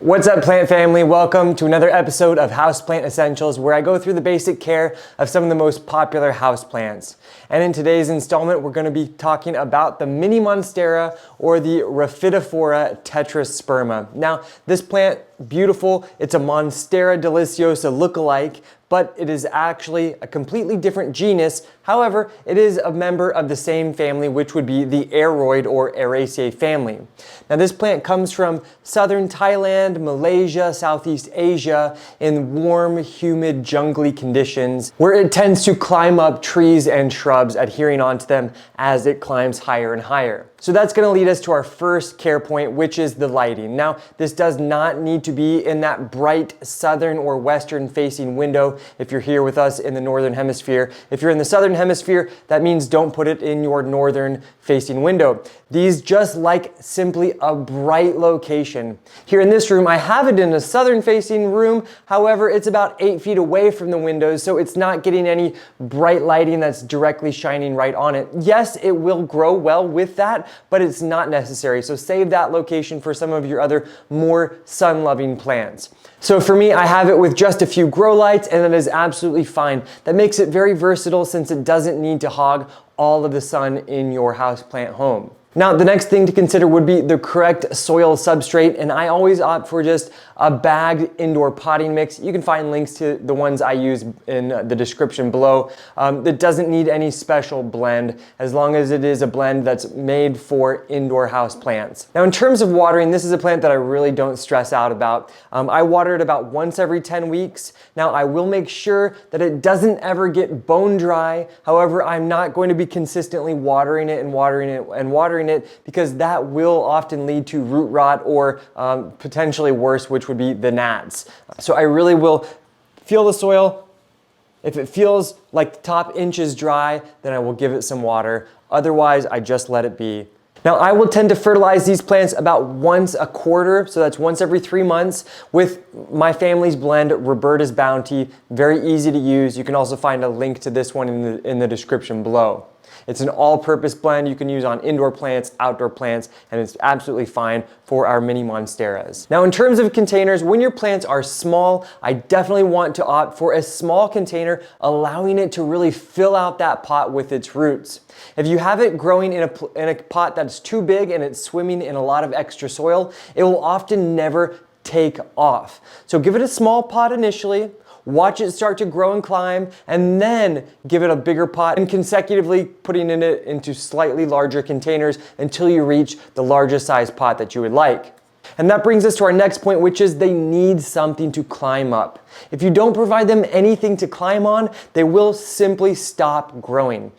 What's up, plant family? Welcome to another episode of Houseplant Essentials, where I go through the basic care of some of the most popular houseplants. And in today's installment, we're going to be talking about the mini Monstera, or the Rhaphidophora tetrasperma. Now, this plant, beautiful. It's a Monstera deliciosa lookalike, but it is actually a completely different genus. However, it is a member of the same family, which would be the Aroid or Araceae family. Now, this plant comes from southern Thailand, Malaysia, Southeast Asia, in warm, humid, jungly conditions, where it tends to climb up trees and shrubs, adhering onto them as it climbs higher and higher. So that's going to lead us to our first care point, which is the lighting. Now, this does not need to be in that bright southern or western facing window if you're here with us in the northern hemisphere. If you're in the southern hemisphere, that means don't put it in your northern facing window. These just like simply a bright location. Here in this room, I have it in a southern facing room. However, it's about 8 feet away from the windows, so it's not getting any bright lighting that's directly shining right on it. Yes, it will grow well with that, but it's not necessary. So save that location for some of your other more sun-loving plants. So for me, I have it with just a few grow lights, and that is absolutely fine. That makes it very versatile since it doesn't need to hog all of the sun in your houseplant home. Now, the next thing to consider would be the correct soil substrate, and I always opt for just a bagged indoor potting mix. You can find links to the ones I use in the description below. It doesn't need any special blend, as long as it is a blend that's made for indoor house plants. Now, in terms of watering, this is a plant that I really don't stress out about. I water it about once every 10 weeks. Now, I will make sure that it doesn't ever get bone dry. However, I'm not going to be consistently watering it and watering it and watering it, because that will often lead to root rot or potentially worse, which would be the gnats. So I really will feel the soil. If it feels like the top inch is dry, then I will give it some water. Otherwise, I just let it be. Now, I will tend to fertilize these plants about once a quarter, so that's once every 3 months, with my family's blend, Roberta's Bounty. Very easy to use. You can also find a link to this one in the description below. It's an all-purpose blend you can use on indoor plants, outdoor plants, and it's absolutely fine for our mini Monsteras. Now, in terms of containers, when your plants are small, I definitely want to opt for a small container, allowing it to really fill out that pot with its roots. If you have it growing in a pot that's too big and it's swimming in a lot of extra soil, it will often never take off. So give it a small pot initially, watch it start to grow and climb, and then give it a bigger pot, and consecutively putting it into slightly larger containers until you reach the largest size pot that you would like. And that brings us to our next point, which is they need something to climb up. If you don't provide them anything to climb on, they will simply stop growing.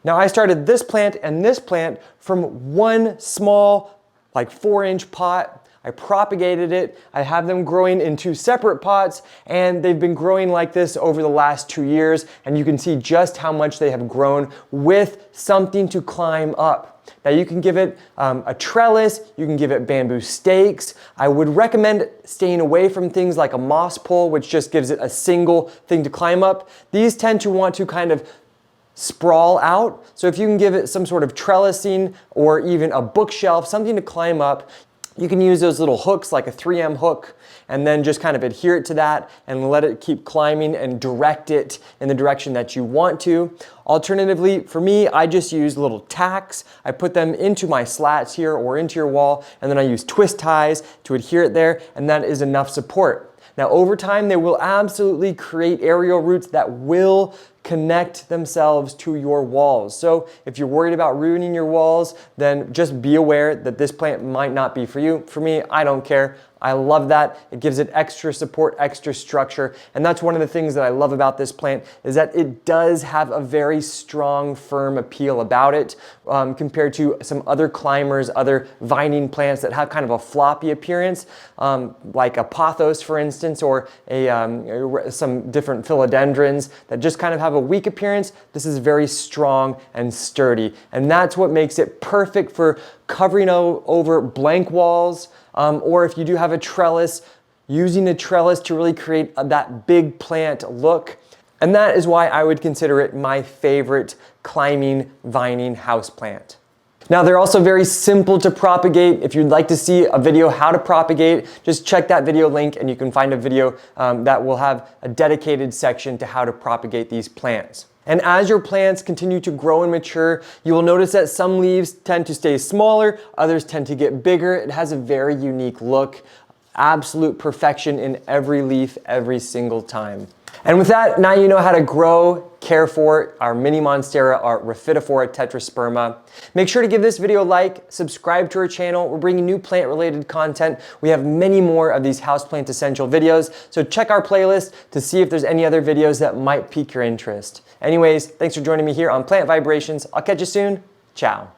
Now, I started this plant and this plant from one small, like 4-inch pot. I propagated it. I have them growing in 2 separate pots, and they've been growing like this over the last 2 years, and you can see just how much they have grown with something to climb up. Now, you can give it a trellis, you can give it bamboo stakes. I would recommend staying away from things like a moss pole, which just gives it a single thing to climb up. These tend to want to kind of sprawl out, so if you can give it some sort of trellising or even a bookshelf, something to climb up, you can use those little hooks like a 3M hook, and then just kind of adhere it to that and let it keep climbing and direct it in the direction that you want to. Alternatively, for me, I just use little tacks. I put them into my slats here or into your wall, and then I use twist ties to adhere it there, and that is enough support. Now, over time, they will absolutely create aerial roots that will connect themselves to your walls. So if you're worried about ruining your walls, then just be aware that this plant might not be for you. For me, I don't care. I love that. It gives it extra support, extra structure. And that's one of the things that I love about this plant, is that it does have a very strong, firm appeal about it compared to some other climbers, other vining plants that have kind of a floppy appearance, like a pothos, for instance, or some different philodendrons that just kind of have a weak appearance. This is very strong and sturdy. And that's what makes it perfect for covering over blank walls, or if you do have a trellis, using a trellis to really create that big plant look. And that is why I would consider it my favorite climbing, vining houseplant. Now they're also very simple to propagate. If you'd like to see a video how to propagate, just check that video link and you can find a video that will have a dedicated section to how to propagate these plants. And as your plants continue to grow and mature, you will notice that some leaves tend to stay smaller, others tend to get bigger. It has a very unique look, absolute perfection in every leaf every single time. And with that, now you know how to grow, care for our mini Monstera, our Rhaphidophora tetrasperma. Make sure to give this video a like, subscribe to our channel. We're bringing new plant-related content. We have many more of these houseplant essential videos, so check our playlist to see if there's any other videos that might pique your interest. Anyways, thanks for joining me here on Plant Vibrations. I'll catch you soon. Ciao.